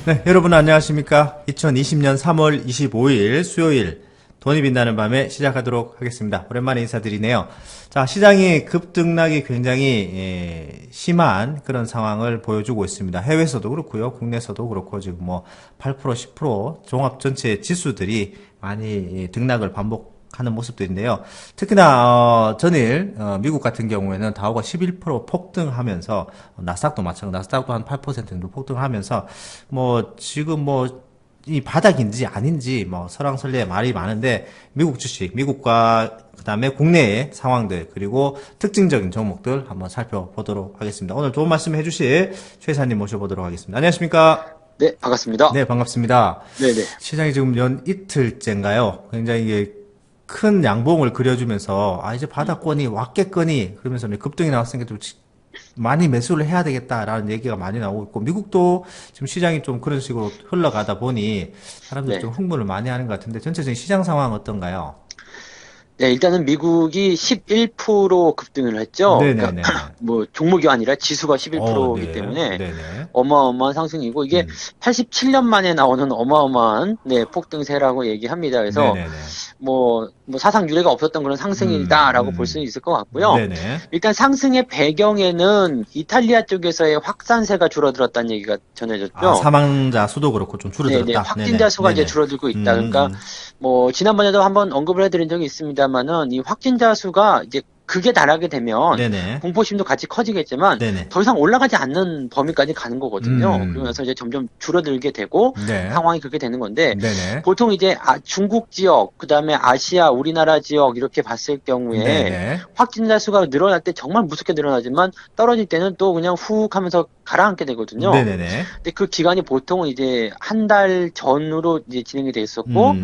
네, 여러분 안녕하십니까? 2020년 3월 25일 수요일 돈이 빛나는 밤에 시작하도록 하겠습니다. 오랜만에 인사드리네요. 자, 시장이 급등락이 굉장히 심한 그런 상황을 보여주고 있습니다. 해외에서도 그렇고요. 국내에서도 그렇고 지금 뭐 8%, 10% 종합 전체 지수들이 많이 등락을 반복하는 모습들인데요. 특히나 전일 미국 같은 경우에는 다우가 11% 폭등하면서 나스닥도 마찬가지, 나스닥도 한 8% 정도 폭등하면서 뭐 지금 뭐 이 바닥인지 아닌지 뭐 설왕설래 말이 많은데 미국 주식, 미국과 그다음에 국내의 상황들 그리고 특징적인 종목들 한번 살펴보도록 하겠습니다. 오늘 좋은 말씀 해주실 최 이사님 모셔보도록 하겠습니다. 안녕하십니까? 네, 반갑습니다. 네, 반갑습니다. 네네. 시장이 지금 연 이틀째인가요? 굉장히 이게 큰 양봉을 그려주면서 이제 바닥권이 왔겠거니 그러면서 급등이 나왔으니까 좀 많이 매수를 해야 되겠다라는 얘기가 많이 나오고 있고 미국도 지금 시장이 좀 그런 식으로 흘러가다 보니 사람들이 좀 네. 흥분을 많이 하는 것 같은데 전체적인 시장 상황 어떤가요? 네, 일단은 미국이 11% 급등을 했죠. 그러니까 네네네네. 뭐 종목이 아니라 지수가 11%이기 네. 때문에 네네. 어마어마한 상승이고 이게 음. 87년 만에 나오는 어마어마한 폭등세라고 얘기합니다. 그래서 네네네. 뭐 사상 유례가 없었던 그런 상승이다라고 볼 수는 있을 것 같고요. 네네. 일단 상승의 배경에는 이탈리아 쪽에서의 확산세가 줄어들었다는 얘기가 전해졌죠. 사망자 수도 그렇고 좀 네네, 줄어들었다. 확진자 네네. 수가 이제 네네. 줄어들고 음, 있다. 음, 그러니까 뭐 지난번에도 한번 언급을 해드린 적이 있습니다만은 이 확진자 수가 이제 극에 달하게 되면 네네. 공포심도 같이 커지겠지만 네네. 더 이상 올라가지 않는 범위까지 가는 거거든요. 음. 그러면서 이제 점점 줄어들게 되고 네. 상황이 그렇게 되는 건데 네네. 보통 이제 중국 지역, 그다음에 아시아, 우리나라 지역 이렇게 봤을 경우에 네네. 확진자 수가 늘어날 때 정말 무섭게 늘어나지만 떨어질 때는 또 그냥 훅 하면서 가라앉게 되거든요. 네네네. 근데 그 기간이 보통 이제 한 달 전으로 이제 진행이 돼 있었고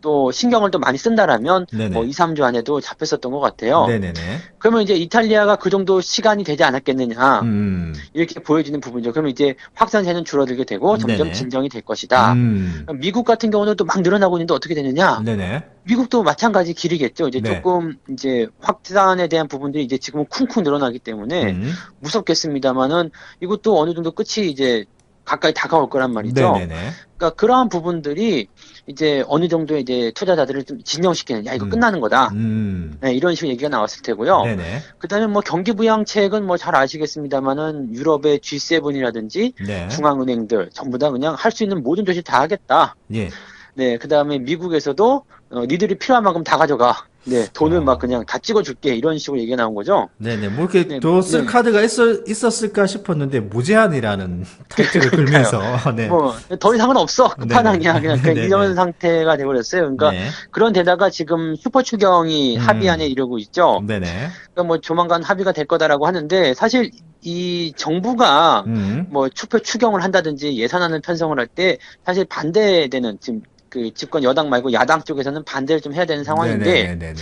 또 신경을 또 많이 쓴다라면 뭐 네네. 2, 3주 안에도 잡혔었던 것 같아요. 네네네. 그러면 이제 이탈리아가 그 정도 시간이 되지 않았겠느냐 음. 이렇게 보여지는 부분이죠. 그러면 이제 확산세는 줄어들게 되고 점점 네네. 진정이 될 것이다. 음. 미국 같은 경우는 또 막 늘어나고 있는데 어떻게 되느냐? 네네. 미국도 마찬가지 길이겠죠. 이제 네. 조금 이제 확산에 대한 부분들이 이제 지금은 쿵쿵 늘어나기 때문에 음. 무섭겠습니다만은 이것도 어느 정도 끝이 이제 가까이 다가올 거란 말이죠. 네네네. 그러니까 그러한 부분들이 이제 어느 정도 이제 투자자들을 좀 진정시키는, 야, 이거 음. 끝나는 거다. 음. 네, 이런 식으로 얘기가 나왔을 테고요. 네네. 그다음에 뭐 경기 부양책은 뭐 잘 아시겠습니다만은 유럽의 G7이라든지 네. 중앙은행들 전부 다 그냥 할 수 있는 모든 조치 다 하겠다. 예. 네, 그다음에 미국에서도 니들이 필요한 만큼 다 가져가. 네, 돈을 막 어. 그냥 다 찍어줄게. 이런 식으로 얘기가 나온 거죠. 네네. 뭐 이렇게 네, 더 쓸 네, 카드가 있었을까 싶었는데 무제한이라는 타이틀을 그러니까요. 걸면서 네. 뭐 더 이상은 없어. 네네. 끝판왕이야. 그냥 이런 네네. 상태가 돼버렸어요. 그러니까 네. 그런 데다가 지금 슈퍼 추경이 합의안에 음. 이르고 있죠. 네네. 그러니까 뭐 조만간 합의가 될 거다라고 하는데 사실 이 정부가 음. 뭐 슈퍼 추경을 한다든지 예산안을 편성을 할 때 사실 반대되는 지금 그 집권 여당 말고 야당 쪽에서는 반대를 좀 해야 되는 상황인데 네네네네네.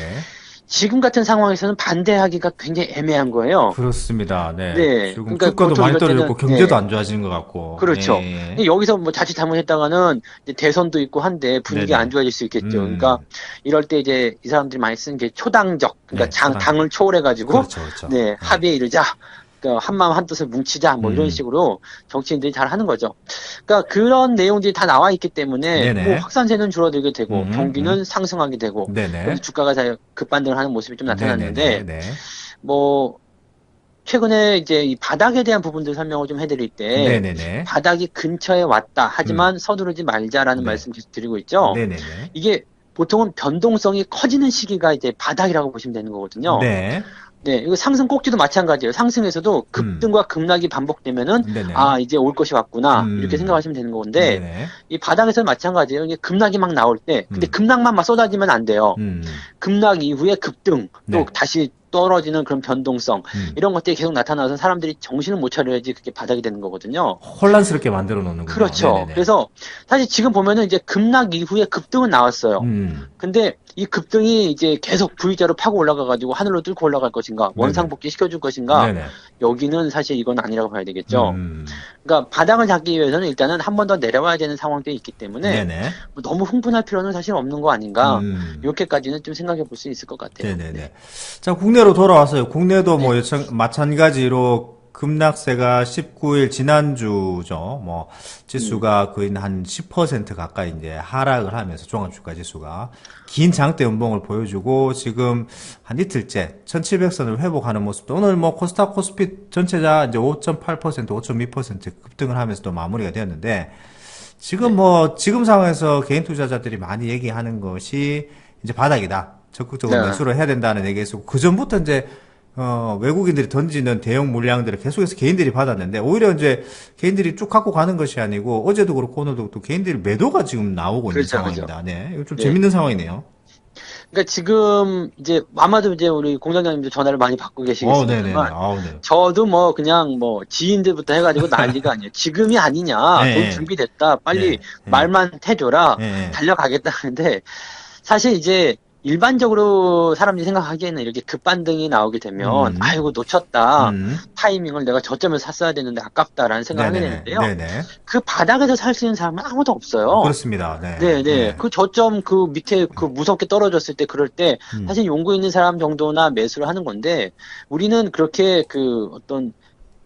지금 같은 상황에서는 반대하기가 굉장히 애매한 거예요. 그렇습니다. 네. 네, 지금 그러니까 주가도 보통 많이 이럴 때는 떨어졌고 경제도 네, 안 좋아지는 것 같고. 그렇죠. 예. 근데 여기서 뭐 자칫 잘못했다가는 이제 대선도 있고 한데 분위기 안 네네. 좋아질 수 있겠죠. 그러니까 음. 이럴 때 이제 이 사람들이 많이 쓰는 게 초당적, 그러니까 네. 초당적. 당을 초월해가지고 그렇죠. 그렇죠. 네, 네. 합의에 이르자. 그러니까 한마음 한뜻을 뭉치자 뭐 이런 음. 식으로 정치인들이 잘 하는 거죠. 그러니까 그런 내용들이 다 나와 있기 때문에 뭐 네네. 확산세는 줄어들게 되고 음. 경기는 상승하게 되고 그래서 네네. 주가가 잘 급반등을 하는 모습이 좀 네네네. 나타났는데 네. 뭐 최근에 이제 이 바닥에 대한 부분들 설명을 좀 해드릴 때 네네네. 바닥이 근처에 왔다. 음. 하지만 서두르지 말자라는 네. 말씀 계속 드리고 있죠. 네네네. 이게 보통은 변동성이 커지는 시기가 이제 바닥이라고 보시면 되는 거거든요. 네. 네, 이거 상승 꼭지도 마찬가지예요. 상승에서도 음. 급등과 급락이 반복되면은 네네. 아, 이제 올 것이 왔구나. 이렇게 음. 생각하시면 되는 건데 네네. 이 바닥에서 마찬가지예요. 이게 급락이 막 나올 때 근데 음. 급락만 막 쏟아지면 안 돼요. 음. 급락 이후에 급등, 또 네. 다시 떨어지는 그런 변동성, 음. 이런 것들이 계속 나타나서 사람들이 정신을 못 차려야지 그게 바닥이 되는 거거든요. 혼란스럽게 만들어 놓는군요. 그렇죠. 네네네. 그래서 사실 지금 보면은 이제 급락 이후에 급등은 나왔어요. 음. 근데 이 급등이 이제 계속 V자로 파고 올라가가지고 하늘로 뚫고 올라갈 것인가, 네네. 원상복귀 시켜줄 것인가, 네네. 여기는 사실 이건 아니라고 봐야 되겠죠. 음. 그러니까 바닥을 잡기 위해서는 일단은 한 번 더 내려와야 되는 상황들이 있기 때문에 네네. 뭐 너무 흥분할 필요는 사실 없는 거 아닌가, 음. 이렇게까지는 좀 생각해 볼 수 있을 것 같아요. 네. 네네네. 자, 국내로 돌아왔어요. 국내도 뭐 네. 마찬가지로 급락세가 19일 지난주죠. 뭐 지수가 거의 한 10% 가까이 이제 하락을 하면서 종합주가 지수가 긴 장대 연봉을 보여주고 지금 한 이틀째 1700선을 회복하는 모습도 오늘 뭐 코스닥 코스피 전체자 이제 5.8% 5.2% 급등을 하면서 또 마무리가 되었는데 지금 뭐 지금 상황에서 개인 투자자들이 많이 얘기하는 것이 이제 바닥이다. 적극적으로 네. 매수를 해야 된다는 얘기에서 그 전부터 이제 외국인들이 던지는 대형 물량들을 계속해서 개인들이 받았는데, 오히려 이제 개인들이 쭉 갖고 가는 것이 아니고, 어제도 그렇고 오늘도 또 개인들이 매도가 지금 나오고 있는 그렇죠, 그렇죠. 상황입니다. 네. 이거 좀 네. 재밌는 상황이네요. 그러니까 지금 이제 아마도 이제 우리 공장장님도 전화를 많이 받고 네네네. 계시겠습니다만 네. 저도 뭐 그냥 뭐 지인들부터 해가지고 난리가 아니에요. 지금이 아니냐, 돈 네. 준비됐다, 빨리 네. 말만 해줘라, 네. 달려가겠다는데 사실 이제 일반적으로 사람들이 생각하기에는 이렇게 급반등이 나오게 되면 아이고 놓쳤다, 타이밍을 내가 저점에서 샀어야 되는데 아깝다라는 생각을 하게 네네네. 되는데요. 네네. 그 바닥에서 살 수 있는 사람은 아무도 없어요. 그렇습니다. 네. 네, 네. 네. 그 저점 그 밑에 그 무섭게 떨어졌을 때 그럴 때 사실 용구 있는 사람 정도나 매수를 하는 건데, 우리는 그렇게 그 어떤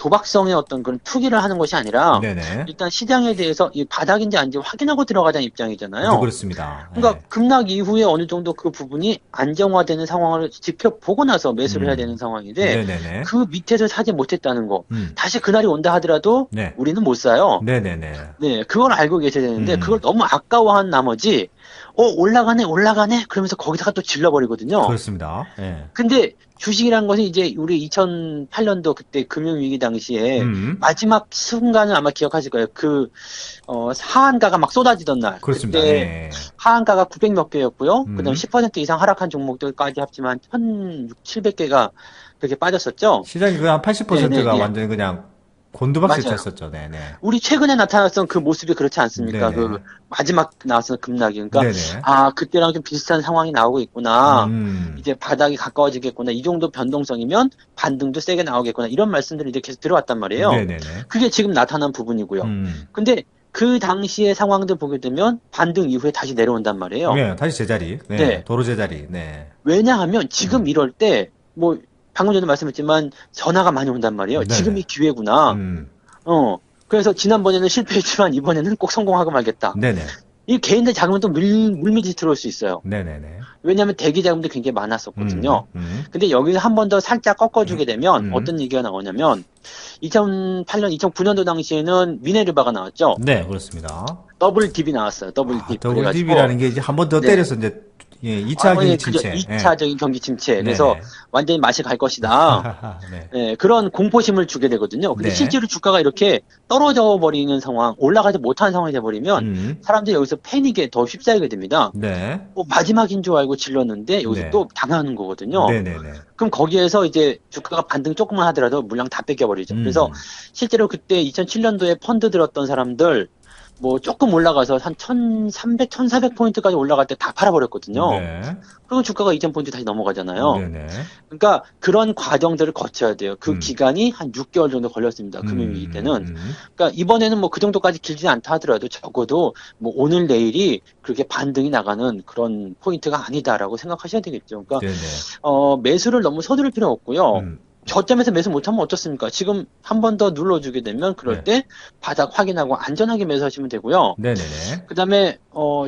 도박성의 어떤 그런 투기를 하는 것이 아니라 네네. 일단 시장에 대해서 이 바닥인지 아닌지 확인하고 들어가자는 아주 입장이잖아요. 그렇습니다. 그러니까 네. 급락 이후에 어느 정도 그 부분이 안정화되는 상황을 지켜보고 나서 매수를 해야 되는 상황인데, 네네네. 그 밑에서 사지 못했다는 거, 음. 다시 그날이 온다 하더라도 네. 우리는 못 사요. 네네네. 네, 그걸 알고 계셔야 되는데, 음. 그걸 너무 아까워한 나머지, 올라가네? 그러면서 거기다가 또 질러버리거든요. 그렇습니다. 예. 근데 주식이란 것이 이제 우리 2008년도 그때 금융위기 당시에 마지막 순간을 아마 기억하실 거예요. 하한가가 막 쏟아지던 날. 그렇습니다. 그때 예. 하한가가 900 몇 개였고요. 음. 그다음 10% 이상 하락한 종목들까지 합치면 1,600, 700개가 그렇게 빠졌었죠. 시장이 그 한 80%가 네네네. 완전히 그냥 곤두박질 맞아요. 쳤었죠. 네네. 우리 최근에 나타났던 그 모습이 그렇지 않습니까? 네네. 그 마지막 나왔던 급락이. 그러니까 네네. 그때랑 좀 비슷한 상황이 나오고 있구나. 음. 이제 바닥이 가까워지겠구나. 이 정도 변동성이면 반등도 세게 나오겠구나. 이런 말씀들이 이제 계속 들어왔단 말이에요. 네네네. 그게 지금 나타난 부분이고요. 음. 근데 그 당시의 상황들 보게 되면 반등 이후에 다시 내려온단 말이에요. 네, 다시 제자리. 네. 네. 도로 제자리. 네. 왜냐하면 지금 이럴 때 뭐 방금 전에 말씀했지만 전화가 많이 온단 말이에요. 네네. 지금이 기회구나. 그래서 지난번에는 실패했지만 이번에는 꼭 성공하고 말겠다. 네네. 이 개인들 자금은 또 물밀듯이 들어올 수 있어요. 네네네. 왜냐하면 대기 자금도 굉장히 많았었거든요. 근데 여기서 한 번 더 살짝 꺾어주게 되면 어떤 얘기가 나오냐면 2008년, 2009년도 당시에는 미네르바가 나왔죠. 네, 그렇습니다. 더블 딥이 나왔어요. 더블 딥. 더블 딥이라는 게 이제 한 번 더 네. 때려서 이제 2차 경기 침체. 2차적인 경기 침체. 그래서 네네. 완전히 맛이 갈 것이다. 네. 네, 그런 공포심을 주게 되거든요. 근데 네. 실제로 주가가 이렇게 떨어져 버리는 상황, 올라가지 못하는 상황이 돼버리면 사람들이 여기서 패닉에 더 휩싸이게 됩니다. 네. 마지막인 줄 알고 질렀는데 여기서 네. 또 당하는 거거든요. 네네네. 그럼 거기에서 이제 주가가 반등 조금만 하더라도 물량 다 뺏겨버리죠. 그래서 실제로 그때 2007년도에 펀드 들었던 사람들 뭐 조금 올라가서 한 1,300, 1,400포인트까지 올라갈 때 다 팔아버렸거든요. 네. 그리고 주가가 2,000포인트 다시 넘어가잖아요. 네네. 그러니까 그런 과정들을 거쳐야 돼요. 그 기간이 한 6개월 정도 걸렸습니다. 금융위기 때는. 그러니까 이번에는 뭐 그 정도까지 길지 않다 하더라도 적어도 뭐 오늘 내일이 그렇게 반등이 나가는 그런 포인트가 아니다라고 생각하셔야 되겠죠. 그러니까 네네. 매수를 너무 서두를 필요 없고요. 저점에서 매수 못하면 어떻습니까? 지금 한 번 더 눌러주게 되면 그럴 때 바닥 확인하고 안전하게 매수하시면 되고요. 네네네. 그 다음에,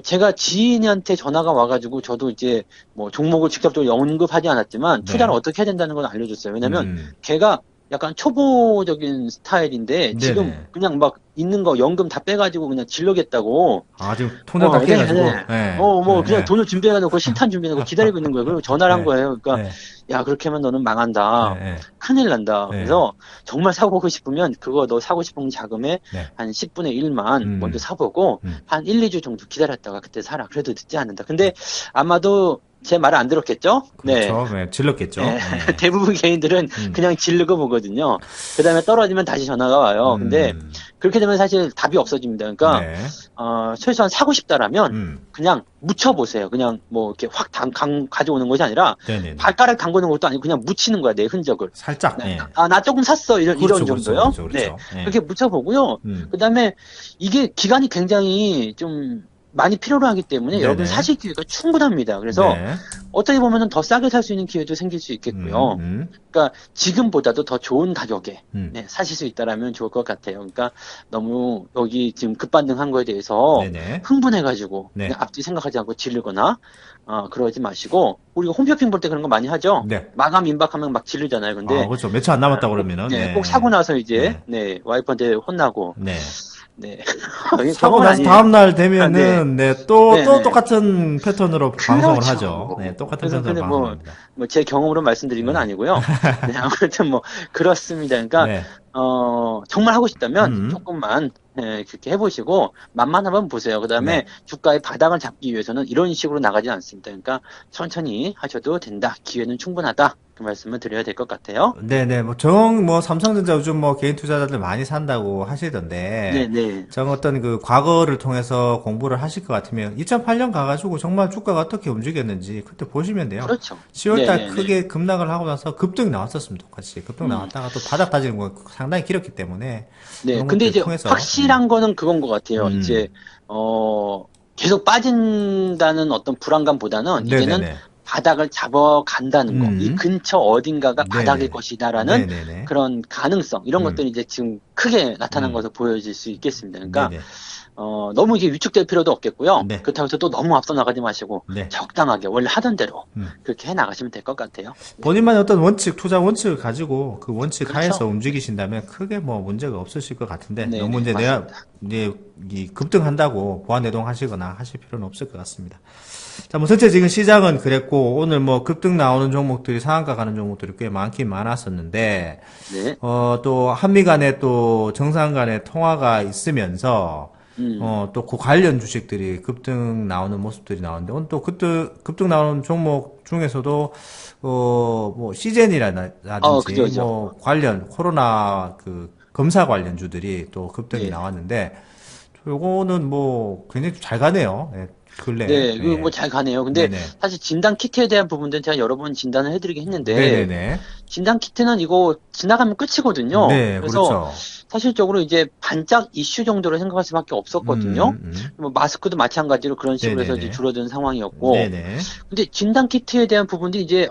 제가 지인한테 전화가 와가지고 저도 이제 뭐 종목을 직접적으로 언급하지 않았지만 투자를 어떻게 해야 된다는 걸 알려줬어요. 왜냐면 걔가 약간 초보적인 스타일인데 지금 네네. 그냥 막 있는 거 연금 다 빼가지고 그냥 질러겠다고. 지금 통장 다 네, 깨가지고. 네. 네. 그냥 돈을 준비해놓고 실탄 준비해놓고 기다리고 있는 거예요. 그리고 전화를 한 거예요. 그러니까, 네. 야, 그렇게 하면 너는 망한다. 네. 큰일 난다. 네. 그래서 정말 사고 싶으면 그거 너 사고 싶은 자금의 네. 한 10분의 1만 먼저 사보고 한 1, 2주 정도 기다렸다가 그때 사라. 그래도 늦지 않는다. 근데 아마도 제 말을 안 들었겠죠? 그렇죠. 네. 질렀겠죠. 네. 네. 대부분 개인들은 그냥 지르고 보거든요. 그 다음에 떨어지면 다시 전화가 와요. 근데 그렇게 되면 사실 답이 없어집니다. 그러니까, 네. 최소한 사고 싶다라면 그냥 묻혀보세요. 그냥 뭐 이렇게 확 가져오는 것이 아니라 네네네. 발가락 담그는 것도 아니고 그냥 묻히는 거야, 내 흔적을. 살짝. 네. 나 조금 샀어. 이런 그렇죠, 정도요. 그렇죠. 네. 네. 그렇게 묻혀보고요. 그 다음에 이게 기간이 굉장히 좀 많이 필요로 하기 때문에 여러분 네네. 사실 기회가 충분합니다. 그래서 네. 어떻게 보면은 더 싸게 살 수 있는 기회도 생길 수 있겠고요. 그러니까 지금보다도 더 좋은 가격에 음. 네, 사실 수 있다라면 좋을 것 같아요. 그러니까 너무 여기 지금 급반등한 거에 대해서 네네. 흥분해가지고 네. 그냥 앞뒤 생각하지 않고 지르거나 그러지 마시고 우리가 홈쇼핑 볼 때 그런 거 많이 하죠. 네. 마감 임박하면 막 지르잖아요. 아, 근데 그렇죠. 며칠 안 남았다 꼭, 그러면은, 네, 꼭 네. 사고 나서 이제 네. 네, 와이프한테 혼나고 네. 네. 사고 경험은 나서 아니에요. 다음날 네. 되면은, 네, 또 네네. 똑같은 패턴으로 방송을 하죠. 네, 그렇죠. 똑같은 그래서 패턴으로 근데 방송을 뭐, 합니다. 뭐 제 경험으로 말씀드린 건 네. 아니고요. 네, 아무튼 뭐 그렇습니다. 그러니까 네. 정말 하고 싶다면 음. 조금만 그렇게 해보시고 맛만 한번 보세요. 그다음에 네. 주가의 바닥을 잡기 위해서는 이런 식으로 나가지 않습니다. 그러니까 천천히 하셔도 된다. 기회는 충분하다. 그 말씀을 드려야 될 것 같아요. 네네, 삼성전자 요즘 개인 투자자들 많이 산다고 하시던데, 네네. 어떤 그 과거를 통해서 공부를 하실 것 같으면, 2008년 가가지고 정말 주가가 어떻게 움직였는지 그때 보시면 돼요. 그렇죠. 10월달 네네네. 크게 급락을 하고 나서 급등이 나왔었습니다, 똑같이. 급등 음. 나왔다가 또 바닥 다지는 거 상당히 길었기 때문에, 네. 그런 근데 것들 이제 통해서, 확실한 거는 그건 것 같아요. 이제, 음, 어, 계속 빠진다는 어떤 불안감보다는 이제는 네네네. 바닥을 잡아간다는 거. 이 음, 근처 어딘가가 바닥일 네네네. 것이다라는 네네네. 그런 가능성. 이런 음, 것들이 이제 지금 크게 나타난 음, 것으로 보여질 수 있겠습니다. 그러니까, 네네. 너무 이게 위축될 필요도 없겠고요. 네, 그렇다고 해서 또 너무 앞서 나가지 마시고 네. 적당하게 원래 하던 대로 음. 그렇게 해 나가시면 될 것 같아요. 네. 본인만의 어떤 원칙, 투자 원칙을 가지고 그 원칙 하에서 그렇죠. 움직이신다면 크게 문제가 없으실 것 같은데 너무 네네. 이제 내가 맞습니다. 이제 이 급등한다고 보완내동 하시거나 하실 필요는 없을 것 같습니다. 자, 전체 지금 시장은 그랬고 오늘 급등 나오는 종목들이 상한가 가는 종목들이 꽤 많긴 많았었는데 네. 또 한미 간에 또 정상 간의 통화가 있으면서 또 그 관련 주식들이 급등 나오는 모습들이 나오는데, 오늘 또 급등 나오는 종목 중에서도, 그죠, 시젠이라든지, 그죠. 관련, 코로나 검사 관련주들이 또 급등이 네. 나왔는데, 요거는 굉장히 잘 가네요. 예, 근래. 네, 그 뭐 예. 잘 가네요. 근데 네네. 사실 진단 키트에 대한 부분들은 제가 여러 번 진단을 해드리긴 했는데 네네네. 진단 키트는 이거 지나가면 끝이거든요. 네, 그래서 그렇죠. 사실적으로 이제 반짝 이슈 정도로 생각할 수밖에 없었거든요. 뭐 마스크도 마찬가지로 그런 식으로 해서 이제 네네네. 줄어든 상황이었고, 네네. 근데 진단 키트에 대한 부분들이 이제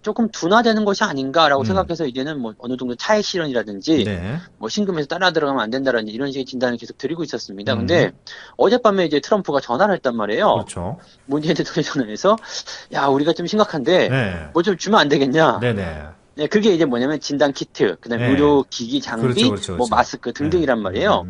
조금 둔화되는 것이 아닌가라고 음, 생각해서 이제는 뭐 어느 정도 차액 실현이라든지 네. 뭐 신금에서 따라 들어가면 안 된다라든지 이런 식의 진단을 계속 드리고 있었습니다. 음, 근데 어젯밤에 이제 트럼프가 전화를 했단 말이에요. 그렇죠. 문재인 대통령이 전화해서 야 우리가 좀 심각한데 네. 뭐 좀 주면 안 되겠냐. 네네. 네, 그게 이제 뭐냐면 진단 키트, 그다음에 네. 의료 기기 그렇죠, 장비, 그렇죠, 뭐 그렇죠. 마스크 네. 등등이란 말이에요.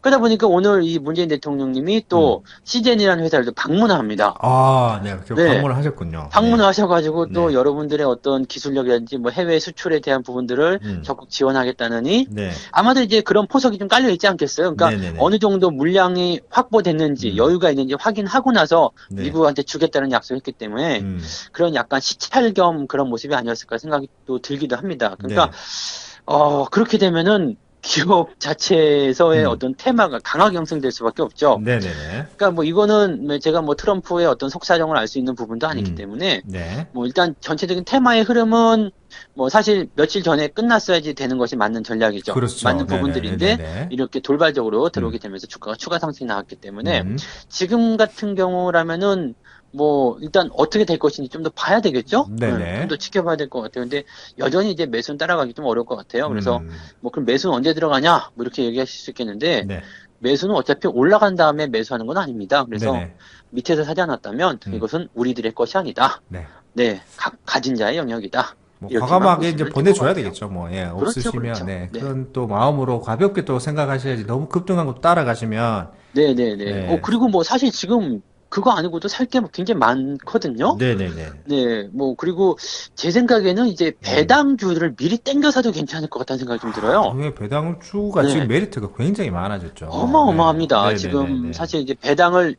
그러다 보니까 오늘 이 문재인 대통령님이 또 시젠이라는 회사를 또 방문을 합니다. 아, 네. 그 네, 방문을 하셨군요. 방문을 네. 하셔가지고 또 네. 여러분들의 어떤 기술력이라든지 뭐 해외 수출에 대한 부분들을 음. 적극 지원하겠다느니 네. 아마도 이제 그런 포석이 좀 깔려 있지 않겠어요? 그러니까 네네네. 어느 정도 물량이 확보됐는지 음. 여유가 있는지 확인하고 나서 네. 미국한테 주겠다는 약속을 했기 때문에 음. 그런 약간 시찰 겸 그런 모습이 아니었을까 생각이 또 들기도 합니다. 그러니까 네. 그렇게 되면은 기업 자체에서의 음. 어떤 테마가 강하게 형성될 수밖에 없죠. 네네네. 그러니까 뭐 이거는 제가 뭐 트럼프의 어떤 속사정을 알 수 있는 부분도 아니기 음. 때문에 네. 뭐 일단 전체적인 테마의 흐름은 뭐 사실 며칠 전에 끝났어야지 되는 것이 맞는 전략이죠. 그렇죠. 맞는 부분들인데 네네네네네. 이렇게 돌발적으로 들어오게 음. 되면서 주가가 추가 상승이 나왔기 때문에 음. 지금 같은 경우라면은 뭐 일단 어떻게 될 것인지 좀 더 봐야 되겠죠? 좀 네네. 더 지켜봐야 될 것 같아요. 근데 여전히 이제 매수는 따라가기 좀 어려울 것 같아요. 그래서 음. 뭐 그럼 매수는 언제 들어가냐? 뭐 이렇게 얘기하실 수 있겠는데 네. 매수는 어차피 올라간 다음에 매수하는 건 아닙니다. 그래서 네네. 밑에서 사지 않았다면 음. 이것은 우리들의 것이 아니다. 네. 네, 가진 자의 영역이다. 이렇게만 과감하게 이제 보시면 될 것 보내줘야 같아요. 되겠죠. 예, 그렇죠, 없으시면, 그렇죠. 네. 네. 그런 또 마음으로 가볍게 또 생각하셔야지 너무 급등한 거 따라가시면, 네네네. 네. 그리고 뭐 사실 지금 그거 아니고도 살 게 굉장히 많거든요. 네네네. 네, 뭐, 그리고 제 생각에는 이제 음. 배당주를 미리 땡겨 사도 괜찮을 것 같다는 생각이 좀 들어요. 그게 배당주가 지금 네, 메리트가 굉장히 많아졌죠. 네. 어마어마합니다. 지금 네네네네. 사실 이제 배당을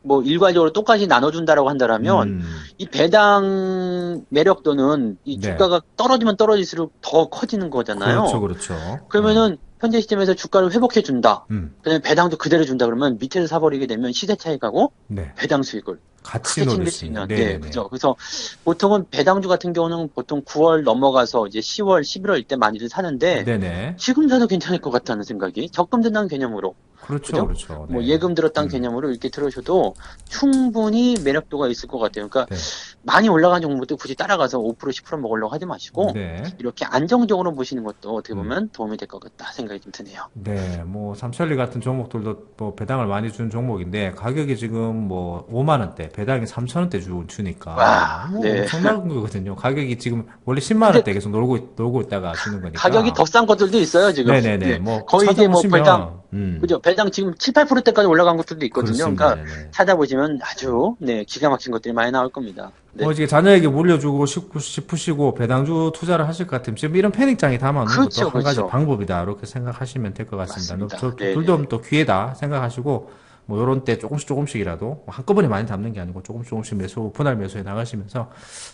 뭐 일괄적으로 똑같이 나눠준다라고 한다라면 음. 이 배당 매력도는 이 네. 주가가 떨어지면 떨어질수록 더 커지는 그렇죠, 거잖아요. 그렇죠. 네. 그러면은 현재 시점에서 주가를 회복해 준다. 음. 그다음에 배당도 그대로 준다 그러면 밑에서 사버리게 되면 시세 차익하고 네. 배당 수익을 같이 크게 노릴 챙길 수 수 있는. 있는, 네, 네네네. 그죠. 그래서 보통은 배당주 같은 경우는 보통 9월 넘어가서 이제 10월, 11월 이때 많이들 사는데 네네. 지금 사도 괜찮을 것 같다는 생각이 적금 든다는 개념으로. 그렇죠, 그죠? 그렇죠. 뭐 네. 예금 들었다는 개념으로 이렇게 들으셔도 충분히 매력도가 있을 것 같아요. 그러니까 네. 많이 올라간 종목도 굳이 따라가서 5% 10% 먹으려고 하지 마시고 네. 이렇게 안정적으로 보시는 것도 어떻게 음. 보면 도움이 될 것 같다 생각이 좀 드네요. 네, 뭐 삼천리 같은 종목들도 뭐 배당을 많이 준 종목인데 가격이 지금 뭐 5만 원대, 배당이 3천 원대 주니까 와, 뭐 네. 엄청난 거거든요. 가격이 지금 원래 10만 근데 원대 계속 놀고 있다가 주는 가격이 거니까. 더 싼 것들도 있어요, 지금. 네네네. 네. 뭐 거의 이제 뭐 배당, 찾아보시면 그죠? 배당 지금 7, 8%대까지 올라간 것들도 있거든요. 그렇습니다. 그러니까 네네. 찾아보시면 아주, 네, 기가 막힌 것들이 많이 나올 겁니다. 뭐 네. 이제 자녀에게 물려주고 싶으시고 배당주 투자를 하실 것 같으면 지금 이런 패닉장에 담아놓는 것도 그렇죠, 한 가지 그렇죠. 방법이다. 이렇게 생각하시면 될 것 같습니다. 맞습니다. 둘도 네네. 또 기회다 생각하시고 뭐 요런 때 조금씩이라도 뭐 한꺼번에 많이 담는 게 아니고 조금씩 분할 매수해 나가시면서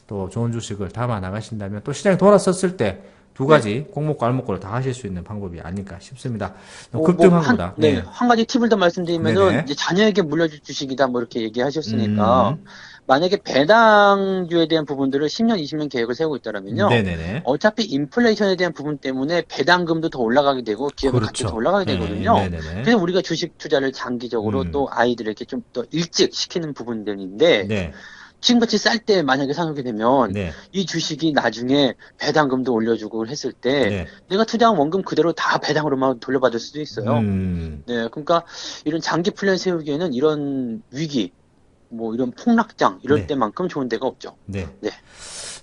또 좋은 주식을 담아 나가신다면 또 시장이 돌아섰을 때 두 네. 가지 꼭먹고 알먹고를 다 하실 수 있는 방법이 아닐까 싶습니다. 뭐, 급등한 거보다. 네, 네. 한 가지 팁을 더 말씀드리면은, 네네. 이제 자녀에게 물려줄 주식이다, 뭐 이렇게 얘기하셨으니까, 음. 만약에 배당주에 대한 부분들을 10년, 20년 계획을 세우고 있다면요, 네네네. 어차피 인플레이션에 대한 부분 때문에 배당금도 더 올라가게 되고, 기업의 가치도 더 그렇죠. 올라가게 네, 되거든요. 네네네. 그래서 우리가 주식 투자를 장기적으로 음. 또 아이들에게 좀 더 일찍 시키는 부분들인데, 네. 지금같이 쌀 때 만약에 사놓게 되면 네. 이 주식이 나중에 배당금도 올려주고 했을 때 네. 내가 투자한 원금 그대로 다 배당으로만 돌려받을 수도 있어요. 음. 네, 그러니까 이런 장기 플랜 세우기에는 이런 위기, 뭐 이런 폭락장 이럴 네. 때만큼 좋은 데가 없죠. 네. 네,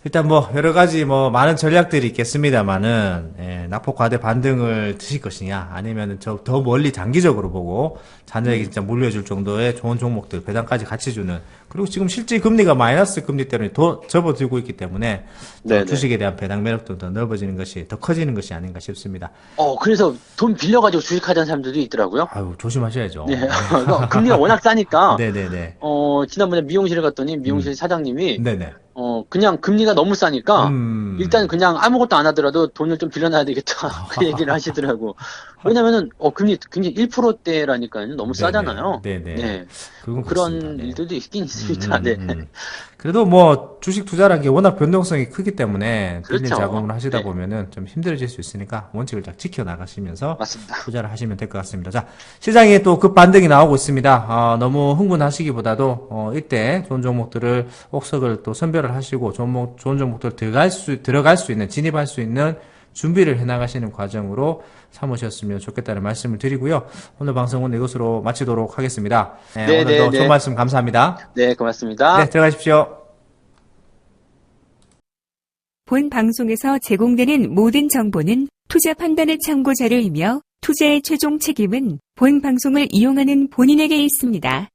일단 뭐 여러 가지 뭐 많은 전략들이 있겠습니다만은 낙폭 과대 반등을 드실 것이냐 아니면은 저 더 멀리 장기적으로 보고 자녀에게 진짜 물려줄 정도의 좋은 종목들 배당까지 같이 주는 그리고 지금 실제 금리가 마이너스 금리 때문에 더 접어들고 있기 때문에 또 네네. 주식에 대한 배당 매력도 더 넓어지는 것이 더 커지는 것이 아닌가 싶습니다. 그래서 돈 빌려가지고 주식하자는 사람들도 있더라고요. 아유 조심하셔야죠. 네, 그러니까 금리가 워낙 싸니까 네네네. 지난번에 미용실에 갔더니 미용실 음. 사장님이 네네. 그냥 금리가 너무 싸니까, 일단 음. 그냥 아무것도 안 하더라도 돈을 좀 빌려놔야 되겠다. 그 얘기를 하시더라고. 왜냐면은, 금리 굉장히 1%대라니까요. 너무 네네. 싸잖아요. 네네. 네. 그건 그렇습니다. 그런 네. 일들도 있긴 있습니다. 네. 그래도 뭐 주식 투자라는 게 워낙 변동성이 크기 때문에 빌린 그렇죠. 자금을 하시다 네. 보면은 좀 힘들어질 수 있으니까 원칙을 잘 지켜 나가시면서 맞습니다. 투자를 하시면 될 것 같습니다. 자, 시장에 또 급반등이 나오고 있습니다. 너무 흥분하시기보다도 이때 좋은 종목들을 옥석을 또 선별을 하시고 좋은 종목들 들어갈 수 있는 진입할 수 있는 준비를 해나가시는 과정으로 삼으셨으면 좋겠다는 말씀을 드리고요. 오늘 방송은 이것으로 마치도록 하겠습니다. 네, 네, 네, 오늘도 좋은 네. 말씀 감사합니다. 네, 고맙습니다. 네, 들어가십시오. 본 방송에서 제공되는 모든 정보는 투자 판단의 참고 자료이며 투자의 최종 책임은 본 방송을 이용하는 본인에게 있습니다.